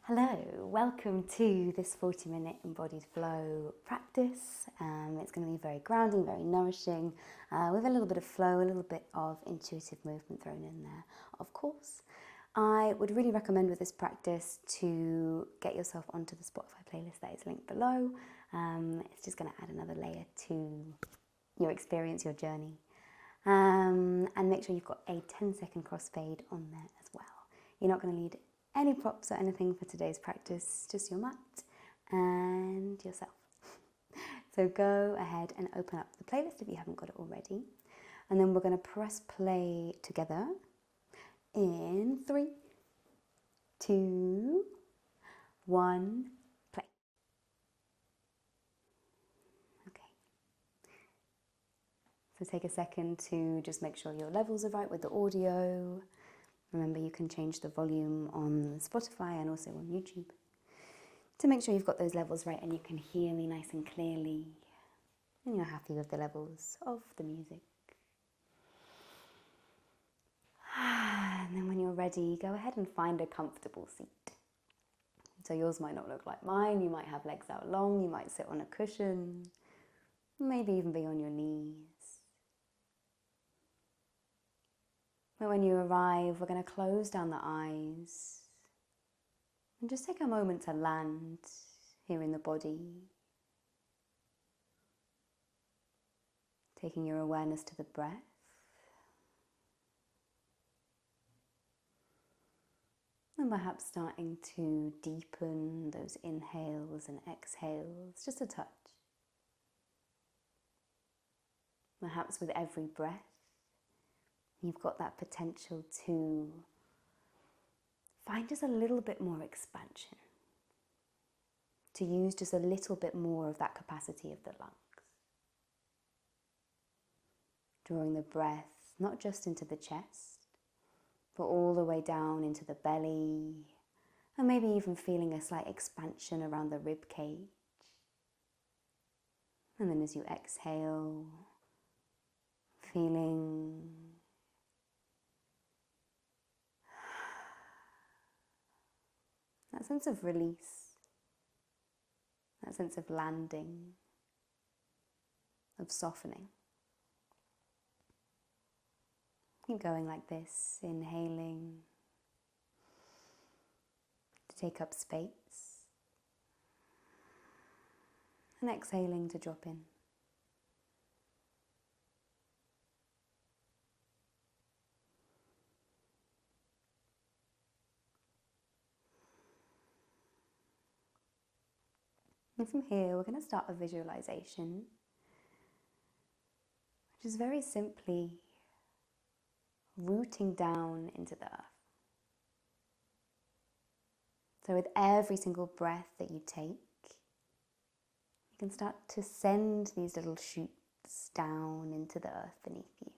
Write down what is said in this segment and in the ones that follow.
Hello, welcome to this 40-minute embodied flow practice. It's going to be very grounding, very nourishing, with a little bit of flow, a little bit of intuitive movement thrown in there, of course. I would really recommend with this practice to get yourself onto the Spotify playlist that is linked below. It's just going to add another layer to your experience, your journey. And make sure you've got a 10-second crossfade on there as well. You're not going to need any props or anything for today's practice, just your mat and yourself. So go ahead and open up the playlist if you haven't got it already. And then we're going to press play together in 3, 2, 1, play. Okay. So take a second to just make sure your levels are right with the audio. Remember, you can change the volume on Spotify and also on YouTube to make sure you've got those levels right and you can hear me nice and clearly and you're happy with the levels of the music. And then when you're ready, go ahead and find a comfortable seat. So yours might not look like mine. You might have legs out long. You might sit on a cushion, maybe even be on your knees. But when you arrive, we're going to close down the eyes and just take a moment to land here in the body, taking your awareness to the breath. And perhaps starting to deepen those inhales and exhales, just a touch. Perhaps with every breath, you've got that potential to find just a little bit more expansion, to use just a little bit more of that capacity of the lungs. Drawing the breath not just into the chest, but all the way down into the belly, and maybe even feeling a slight expansion around the rib cage. And then as you exhale, feeling that sense of release, that sense of landing, of softening. Keep going like this, inhaling to take up space, and exhaling to drop in. And from here, we're going to start a visualization, which is very simply rooting down into the earth. So with every single breath that you take, you can start to send these little shoots down into the earth beneath you.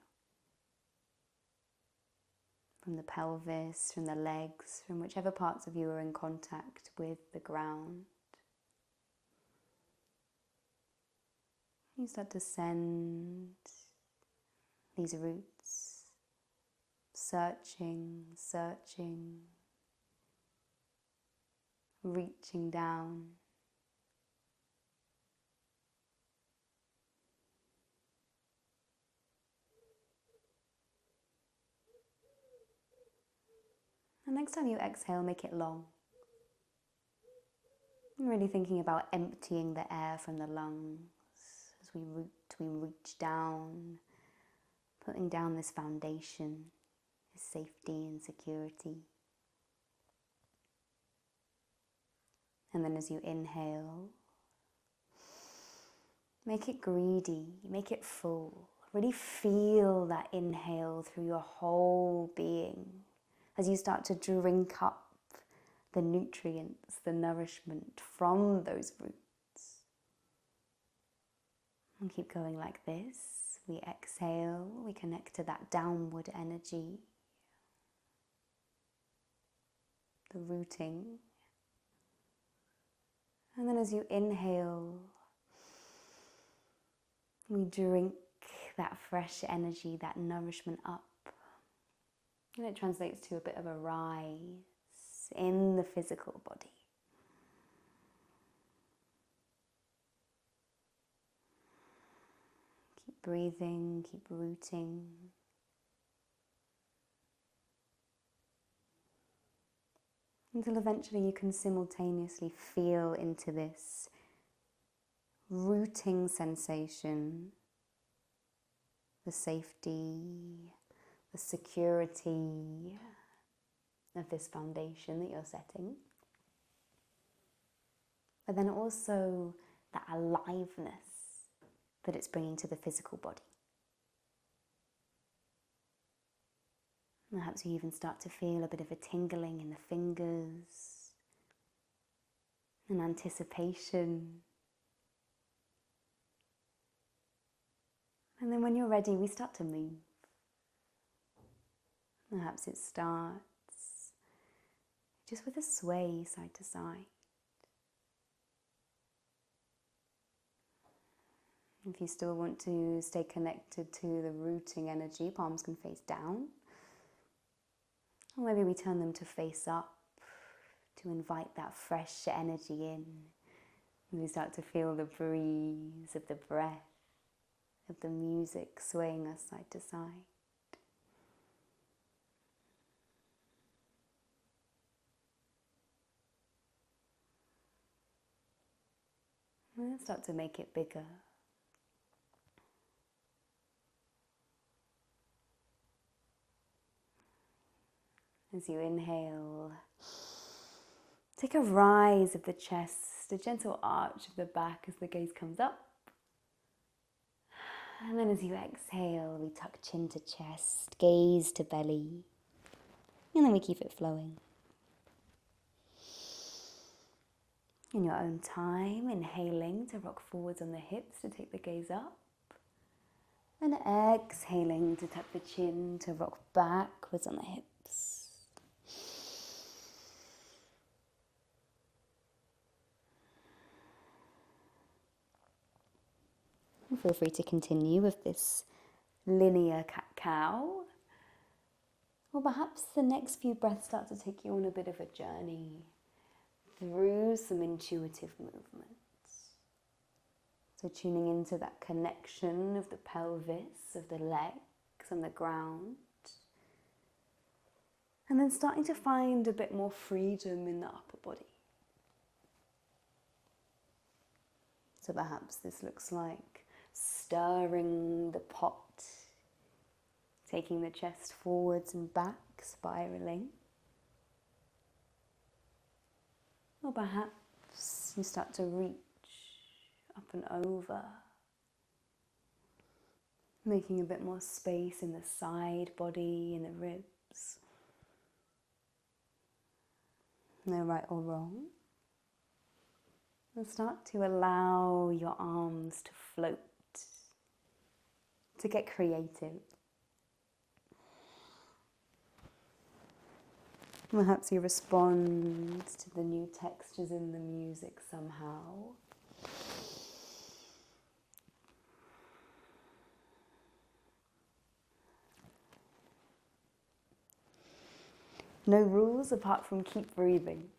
From the pelvis, from the legs, from whichever parts of you are in contact with the ground. You start to send these roots, searching, reaching down. And next time you exhale, make it long. I'm really thinking about emptying the air from the lungs as we reach down, putting down this foundation, this safety and security. And then as you inhale, make it greedy, make it full. Really feel that inhale through your whole being as you start to drink up the nutrients, the nourishment from those roots. And keep going like this. We exhale, we connect to that downward energy, the rooting. And then as you inhale, we drink that fresh energy, that nourishment up. And it translates to a bit of a rise in the physical body. Keep breathing, keep rooting. Until eventually you can simultaneously feel into this rooting sensation, the safety, the security of this foundation that you're setting. But then also that aliveness that it's bringing to the physical body. Perhaps you even start to feel a bit of a tingling in the fingers, an anticipation. And then when you're ready, we start to move. Perhaps it starts just with a sway side to side. If you still want to stay connected to the rooting energy, palms can face down. Or maybe we turn them to face up to invite that fresh energy in. And we start to feel the breeze of the breath, of the music swaying us side to side. And then start to make it bigger. As you inhale, take a rise of the chest, a gentle arch of the back as the gaze comes up. And then as you exhale, we tuck chin to chest, gaze to belly, and then we keep it flowing. In your own time, inhaling to rock forwards on the hips to take the gaze up. And exhaling to tuck the chin to rock backwards on the hips. And feel free to continue with this linear cat-cow. Or perhaps the next few breaths start to take you on a bit of a journey through some intuitive movements. So tuning into that connection of the pelvis, of the legs and the ground. And then starting to find a bit more freedom in the upper body. So perhaps this looks like stirring the pot, taking the chest forwards and back, spiraling. Or perhaps you start to reach up and over, making a bit more space in the side body, in the ribs. No right or wrong. And start to allow your arms to float, to get creative. Perhaps you respond to the new textures in the music somehow. No rules apart from keep breathing.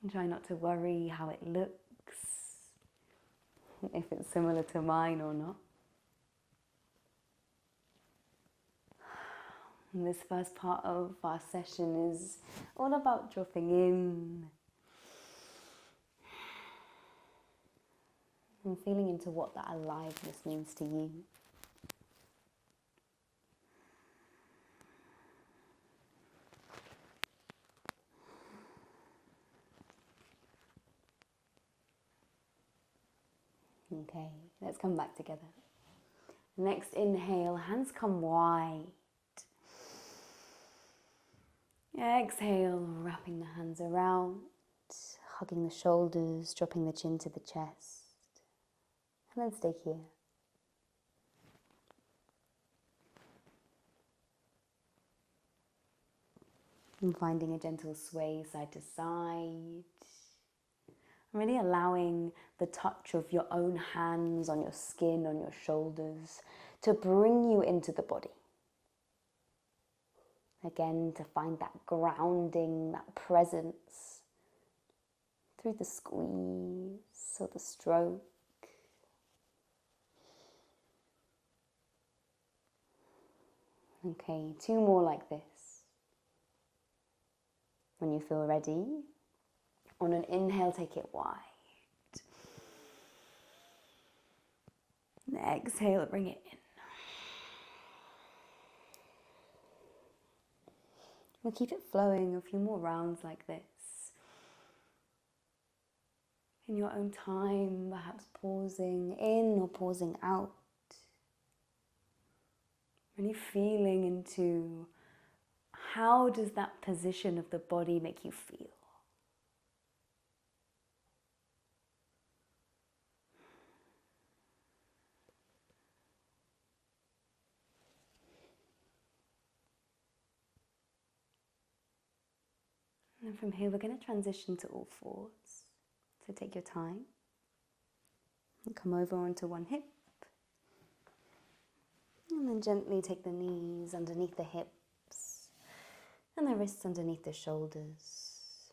And try not to worry how it looks, if it's similar to mine or not. And this first part of our session is all about dropping in and feeling into what that aliveness means to you. Okay, let's come back together. Next inhale, hands come wide. Exhale, wrapping the hands around, hugging the shoulders, dropping the chin to the chest. And then stay here. And finding a gentle sway side to side. Really allowing the touch of your own hands on your skin, on your shoulders, to bring you into the body. Again, to find that grounding, that presence through the squeeze or the stroke. Okay, 2 more like this. When you feel ready, on an inhale, take it wide. And exhale, bring it in. We'll keep it flowing a few more rounds like this. In your own time, perhaps pausing in or pausing out. Really feeling into how does that position of the body make you feel? And then from here, we're going to transition to all fours. So take your time and come over onto one hip. And then gently take the knees underneath the hips and the wrists underneath the shoulders.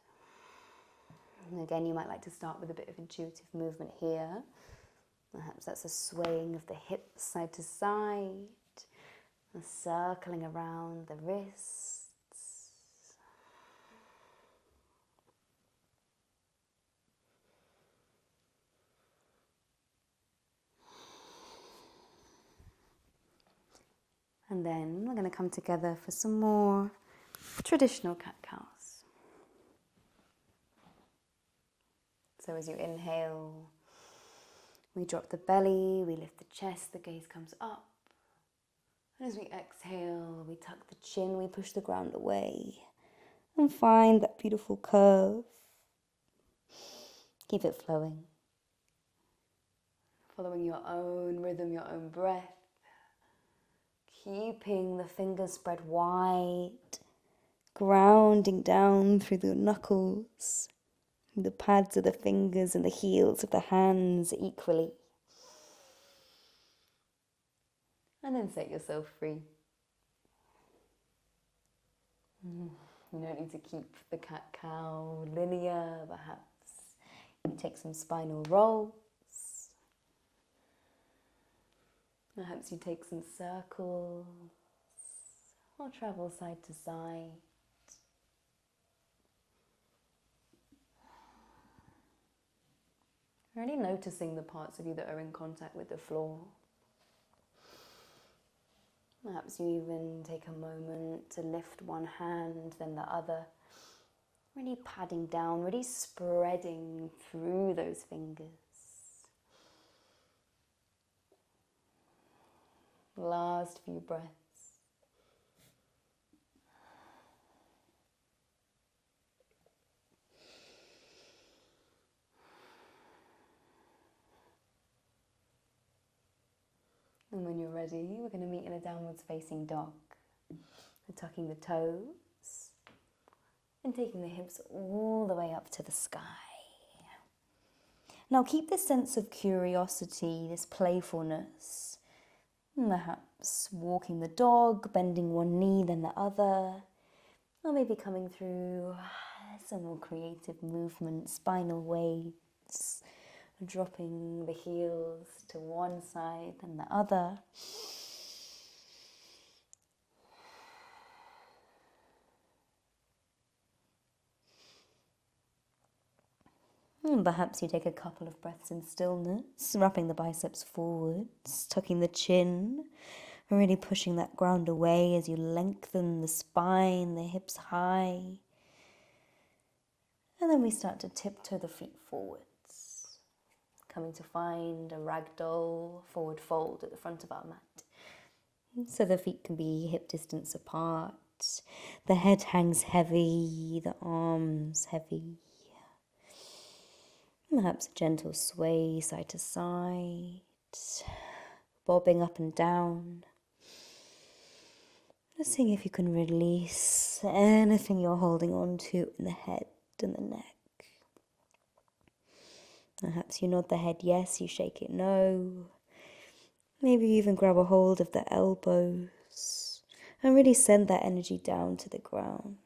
And again, you might like to start with a bit of intuitive movement here. Perhaps that's a swaying of the hips side to side, a circling around the wrists. And then we're going to come together for some more traditional cat-cows. So as you inhale, we drop the belly, we lift the chest, the gaze comes up. And as we exhale, we tuck the chin, we push the ground away. And find that beautiful curve. Keep it flowing. Following your own rhythm, your own breath. Keeping the fingers spread wide, grounding down through the knuckles, the pads of the fingers and the heels of the hands equally. And then set yourself free. You don't need to keep the cat-cow linear, perhaps. You take some spinal rolls. Perhaps you take some circles or travel side to side. Really noticing the parts of you that are in contact with the floor. Perhaps you even take a moment to lift one hand, then the other. Really padding down, really spreading through those fingers. Last few breaths. And when you're ready, we're going to meet in a downwards facing dog. So tucking the toes and taking the hips all the way up to the sky. Now keep this sense of curiosity, this playfulness. Perhaps walking the dog, bending one knee then the other, or maybe coming through some more creative movements, spinal waves, dropping the heels to one side then the other. And perhaps you take a couple of breaths in stillness, wrapping the biceps forwards, tucking the chin, really pushing that ground away as you lengthen the spine, the hips high. And then we start to tiptoe the feet forwards, coming to find a ragdoll forward fold at the front of our mat. So the feet can be hip distance apart, the head hangs heavy, the arms heavy. Perhaps a gentle sway side to side, bobbing up and down. Just seeing if you can release anything you're holding on to in the head and the neck. Perhaps you nod the head yes, you shake it no. Maybe you even grab a hold of the elbows And really send that energy down to the ground.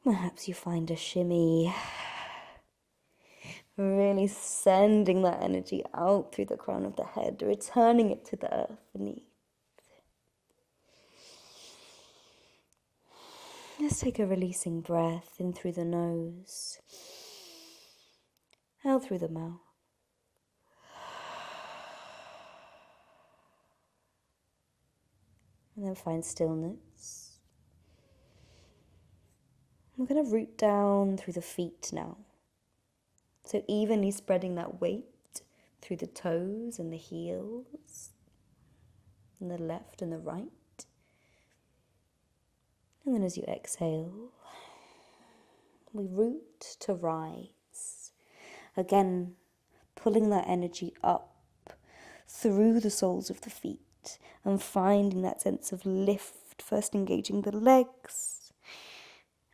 Perhaps you find a shimmy. Really sending that energy out through the crown of the head, returning it to the earth beneath. Let's take a releasing breath in through the nose, out through the mouth. And then find stillness. We're going to root down through the feet now. So evenly spreading that weight through the toes and the heels, and the left and the right. And then as you exhale, we root to rise. Again, pulling that energy up through the soles of the feet and finding that sense of lift, first engaging the legs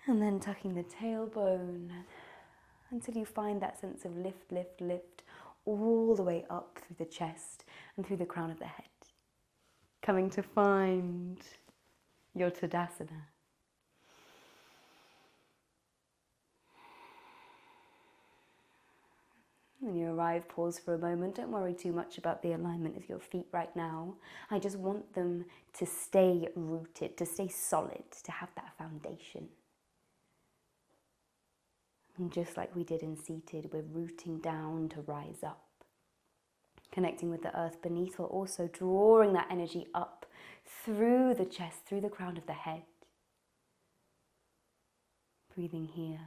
and then tucking the tailbone until you find that sense of lift, lift, lift all the way up through the chest and through the crown of the head. Coming to find your Tadasana. When you arrive, pause for a moment. Don't worry too much about the alignment of your feet right now. I just want them to stay rooted, to stay solid, to have that foundation. And just like we did in seated, we're rooting down to rise up. Connecting with the earth beneath, while also drawing that energy up through the chest, through the crown of the head. Breathing here.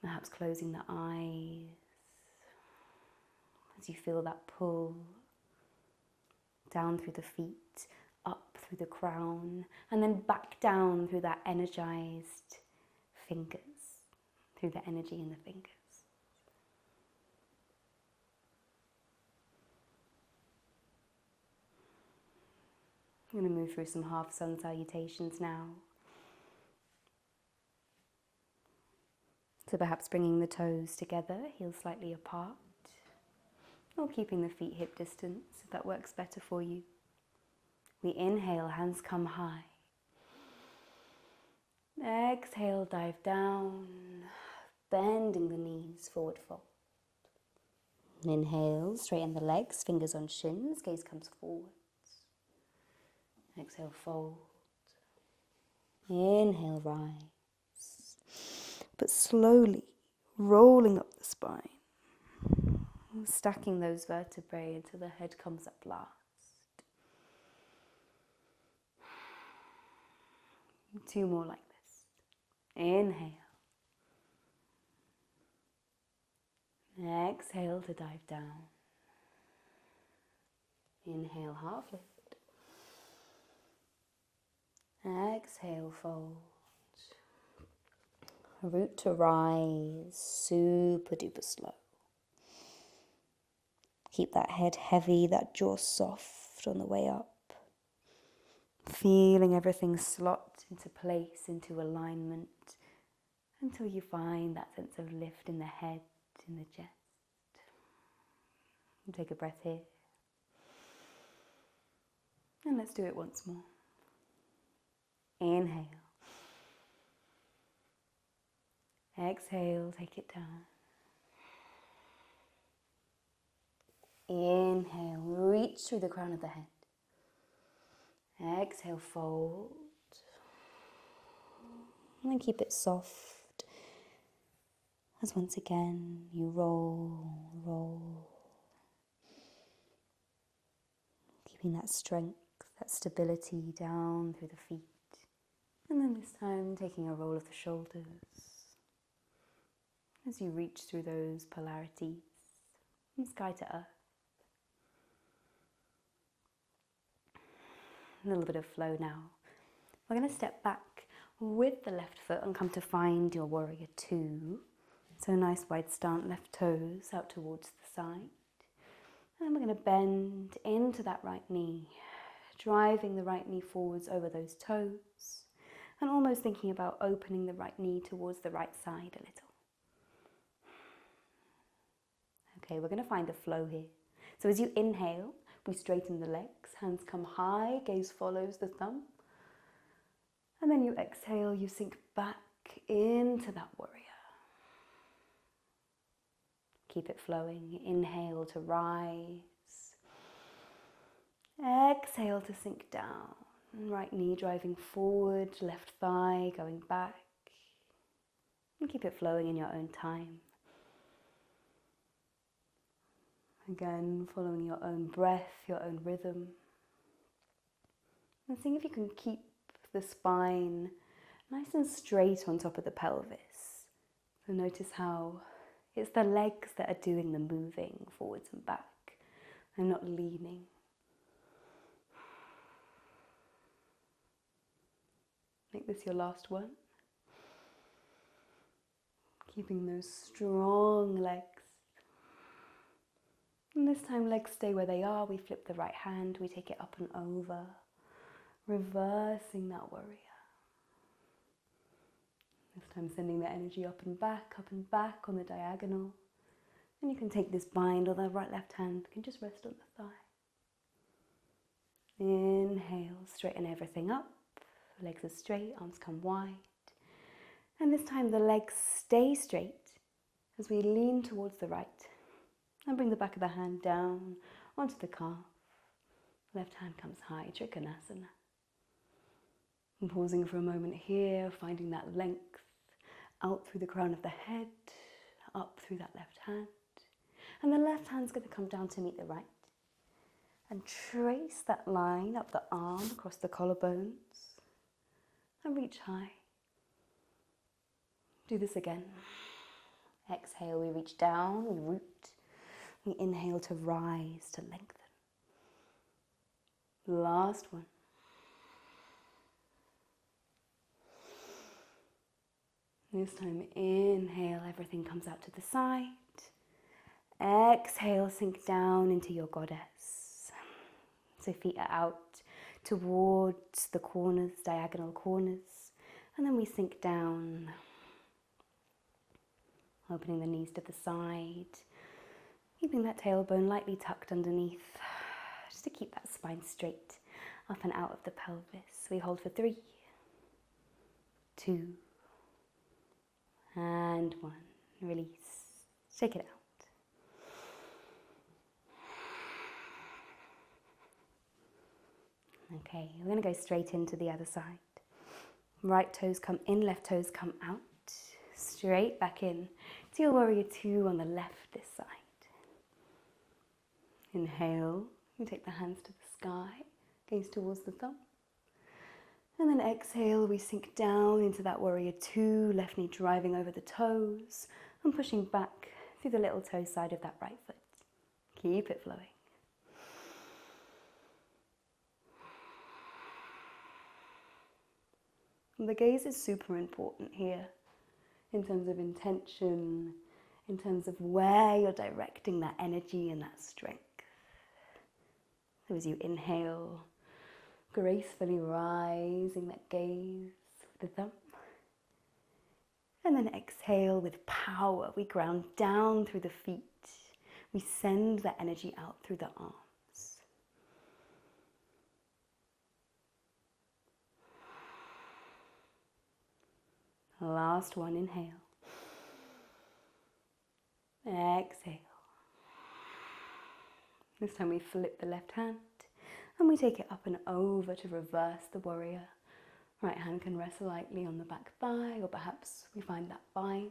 Perhaps closing the eyes as you feel that pull down through the feet, up through the crown, and then back down through that energized fingers, through the energy in the fingers. I'm going to move through some half sun salutations now. So perhaps bringing the toes together, heels slightly apart, or keeping the feet hip distance if that works better for you. We inhale, hands come high. Exhale, dive down, bending the knees, forward fold. Inhale, straighten the legs, fingers on shins, gaze comes forwards. Exhale, fold. Inhale, rise. But slowly rolling up the spine, stacking those vertebrae until the head comes up last. 2 more like this. Inhale. Exhale to dive down. Inhale, half lift. Exhale, fold. Root to rise, super duper slow. Keep that head heavy, that jaw soft on the way up. Feeling everything slot into place, into alignment, until you find that sense of lift in the head, in the chest. And take a breath here. And let's do it once more. Inhale. Exhale, take it down. Inhale, reach through the crown of the head. Exhale, fold. And then keep it soft. As once again, you roll. Keeping that strength, that stability down through the feet. And then this time, taking a roll of the shoulders. As you reach through those polarities, from sky to earth. A little bit of flow now. We're going to step back with the left foot and come to find your warrior 2. So nice wide stance, left toes out towards the side. And we're going to bend into that right knee, driving the right knee forwards over those toes, and almost thinking about opening the right knee towards the right side a little. Okay, we're going to find a flow here. So as you inhale, we straighten the legs, hands come high, gaze follows the thumb. And then you exhale, you sink back into that warrior. Keep it flowing. Inhale to rise. Exhale to sink down. Right knee driving forward, left thigh going back. And keep it flowing in your own time. Again, following your own breath, your own rhythm. And seeing if you can keep the spine nice and straight on top of the pelvis. So notice how it's the legs that are doing the moving forwards and back. They're not leaning. Make this your last one. Keeping those strong legs. And this time legs stay where they are. We flip the right hand, we take it up and over, reversing that warrior. This time sending the energy up and back on the diagonal. And you can take this bind, or the right left hand can just rest on the thigh. Inhale, straighten everything up. Legs are straight, arms come wide. And this time the legs stay straight as we lean towards the right. And bring the back of the hand down onto the calf. Left hand comes high, Trikonasana. And pausing for a moment here, finding that length out through the crown of the head, up through that left hand. And the left hand's going to come down to meet the right. And trace that line up the arm across the collarbones. And reach high. Do this again. Exhale, we reach down, we root. We inhale to rise, to lengthen. Last one. This time, inhale, everything comes out to the side. Exhale, sink down into your goddess. So feet are out towards the corners, diagonal corners. And then we sink down, opening the knees to the side. Keeping that tailbone lightly tucked underneath, just to keep that spine straight, up and out of the pelvis. We hold for 3, 2, and 1. Release. Shake it out. Okay, we're going to go straight into the other side. Right toes come in, left toes come out. Straight back in to your warrior 2 on the left this side. Inhale, you take the hands to the sky, gaze towards the thumb. And then exhale, we sink down into that warrior 2, left knee driving over the toes and pushing back through the little toe side of that right foot. Keep it flowing. And the gaze is super important here in terms of intention, in terms of where you're directing that energy and that strength. So as you inhale, gracefully rising that gaze with the thumb. And then exhale with power. We ground down through the feet. We send that energy out through the arms. Last one, inhale. Exhale. This time we flip the left hand and we take it up and over to reverse the warrior. Right hand can rest lightly on the back thigh, or perhaps we find that bind.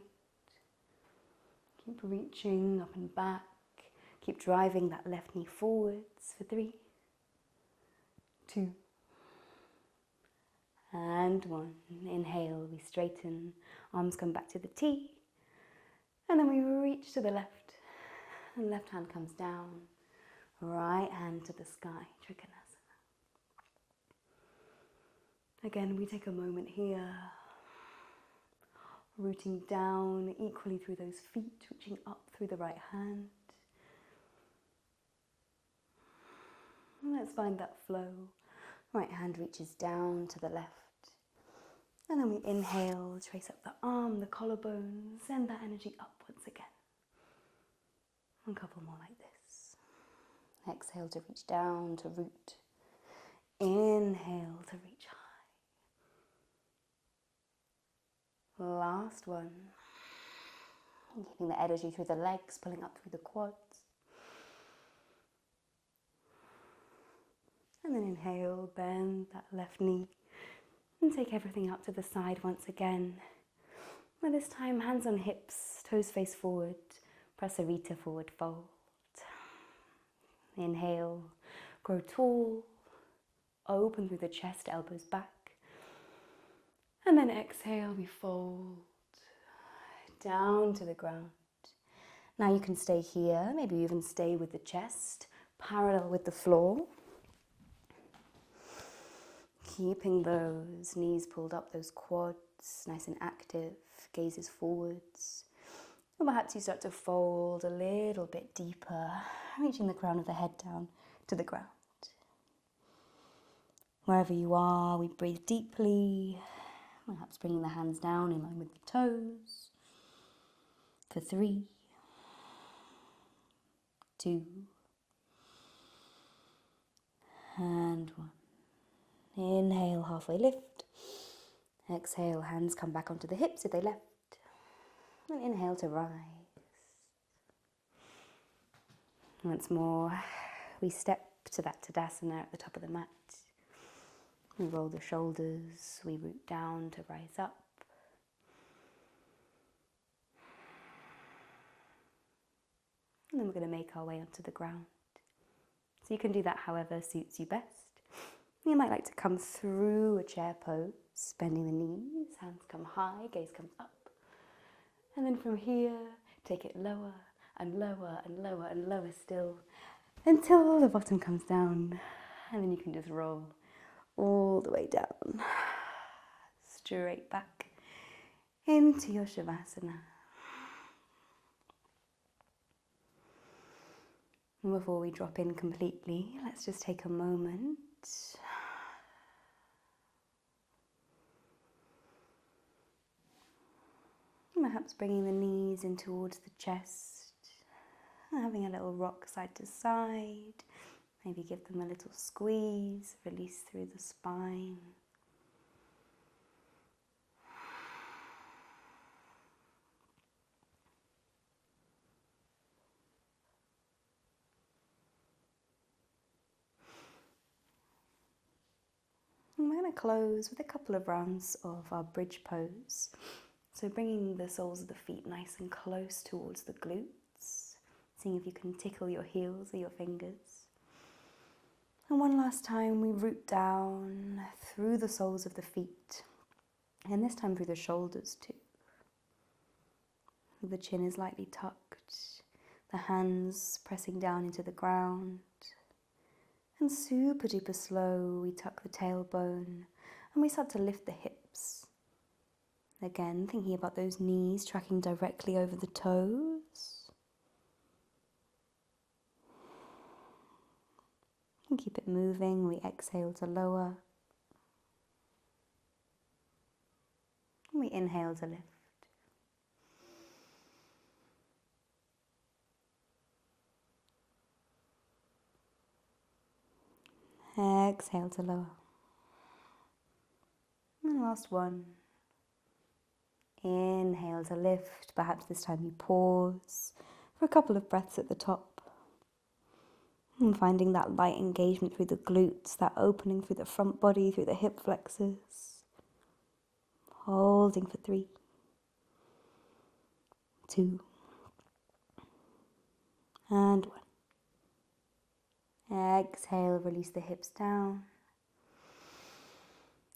Keep reaching up and back. Keep driving that left knee forwards for 3, 2, and 1. Inhale, we straighten, arms come back to the T, and then we reach to the left, and left hand comes down, right hand to the sky, Trikonasana. Again, we take a moment here, rooting down equally through those feet, reaching up through the right hand. And let's find that flow. Right hand reaches down to the left. And then we inhale, trace up the arm, the collarbone, send that energy up once again. A couple more like this. Exhale to reach down, to root. Inhale to reach high. Last one. Keeping the energy through the legs, pulling up through the quads. And then inhale, bend that left knee. And take everything up to the side once again. And this time, hands on hips, toes face forward. Prasarita, forward fold. Inhale, grow tall. Open through the chest, elbows back. And then exhale, we fold down to the ground. Now you can stay here, maybe even stay with the chest parallel with the floor. Keeping those knees pulled up, those quads nice and active, gazes forwards. Or perhaps you start to fold a little bit deeper, reaching the crown of the head down to the ground. Wherever you are, we breathe deeply, perhaps bringing the hands down in line with the toes. For 3, 2, and 1. Inhale, halfway lift. Exhale, hands come back onto the hips if they left. And inhale to rise. Once more, we step to that Tadasana at the top of the mat. We roll the shoulders, we root down to rise up. And then we're going to make our way onto the ground. So you can do that however suits you best. You might like to come through a chair pose, bending the knees, hands come high, gaze comes up. And then from here, take it lower and lower and lower and lower still, until the bottom comes down. And then you can just roll all the way down, straight back into your Shavasana. And before we drop in completely, let's just take a moment. Perhaps bringing the knees in towards the chest, having a little rock side to side, maybe give them a little squeeze, release through the spine. And we're going to close with a couple of rounds of our bridge pose. So bringing the soles of the feet nice and close towards the glutes, seeing if you can tickle your heels or your fingers. And one last time, we root down through the soles of the feet, and this time through the shoulders too. The chin is lightly tucked, the hands pressing down into the ground. And super duper slow, we tuck the tailbone and we start to lift the hips. Again, thinking about those knees tracking directly over the toes. And keep it moving. We exhale to lower. And we inhale to lift. Exhale to lower. And last one. Inhale to lift. Perhaps this time you pause for a couple of breaths at the top. And finding that light engagement through the glutes, that opening through the front body, through the hip flexors. Holding for 3, 2, and 1. Exhale, release the hips down.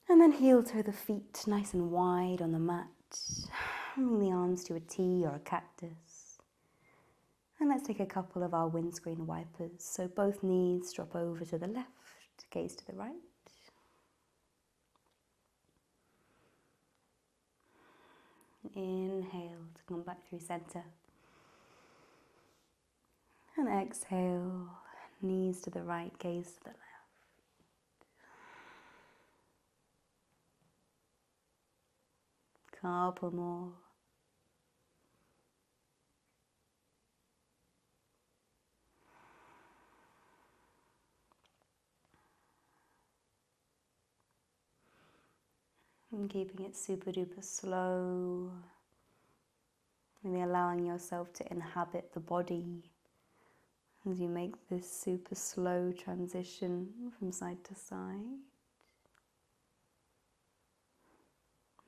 And then heel toe the feet nice and wide on the mat. Bring the arms to a T or a cactus. And let's take a couple of our windscreen wipers. So both knees drop over to the left, gaze to the right. Inhale to come back through center. And exhale, knees to the right, gaze to the left. Couple more. And keeping it super duper slow, really allowing yourself to inhabit the body as you make this super slow transition from side to side.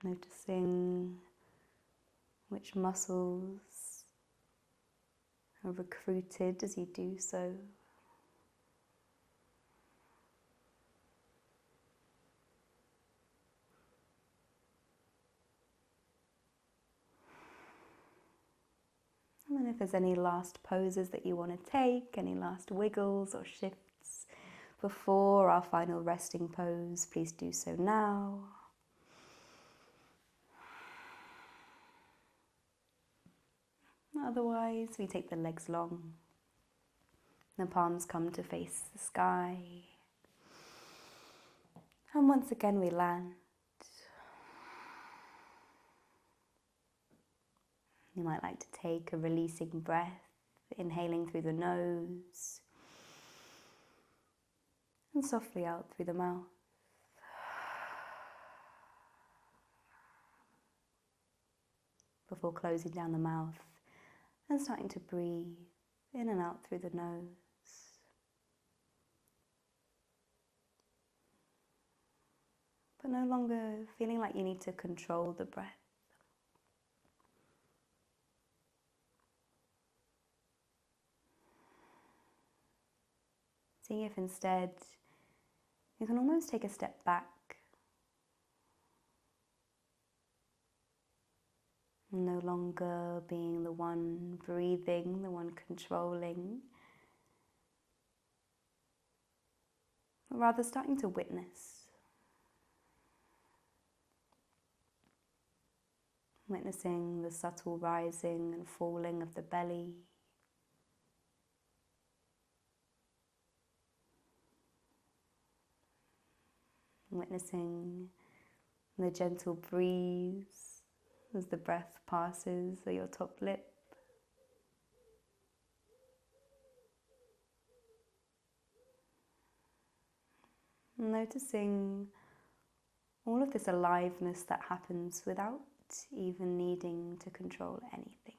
Noticing which muscles are recruited as you do so. And then if there's any last poses that you want to take, any last wiggles or shifts before our final resting pose, please do so now. Otherwise, we take the legs long. The palms come to face the sky. And once again we land. You might like to take a releasing breath, inhaling through the nose and softly out through the mouth. Before closing down the mouth and starting to breathe in and out through the nose. But no longer feeling like you need to control the breath. See if instead you can almost take a step back. No longer being the one breathing, the one controlling, but rather starting to witness. Witnessing the subtle rising and falling of the belly. Witnessing the gentle breeze as the breath passes through your top lip. Noticing all of this aliveness that happens without even needing to control anything.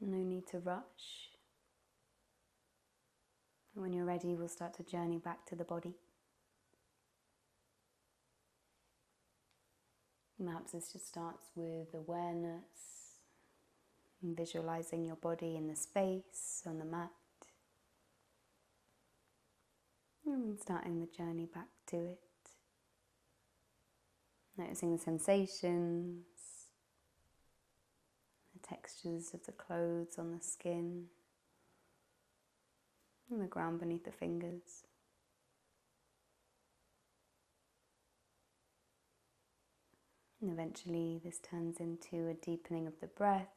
No need to rush. And when you're ready, we'll start to journey back to the body. Perhaps this just starts with awareness, and visualizing your body in the space on the mat. And starting the journey back to it. Noticing the sensations, the textures of the clothes on the skin, and the ground beneath the fingers. And eventually this turns into a deepening of the breath.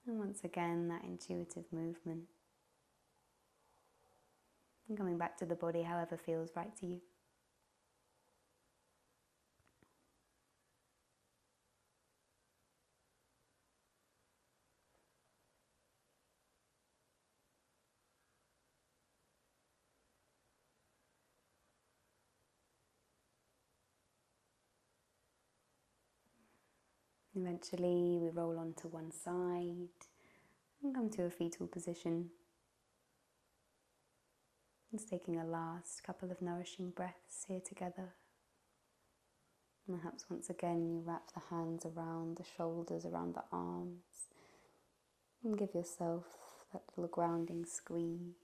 And once again, that intuitive movement. And coming back to the body however feels right to you. Eventually we roll onto one side and come to a fetal position. Just taking a last couple of nourishing breaths here together. And perhaps once again you wrap the hands around the shoulders, around the arms, and give yourself that little grounding squeeze.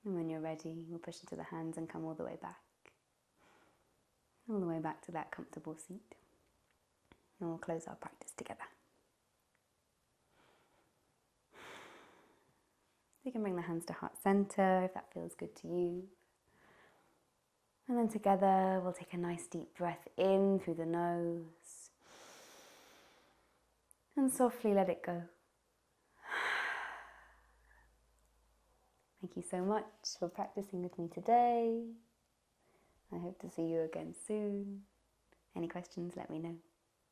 And when you're ready, we'll push into the hands and come all the way back. All the way back to that comfortable seat. And we'll close our practice together. You can bring the hands to heart center if that feels good to you. And then together we'll take a nice deep breath in through the nose. And softly let it go. Thank you so much for practicing with me today. I hope to see you again soon. Any questions, let me know.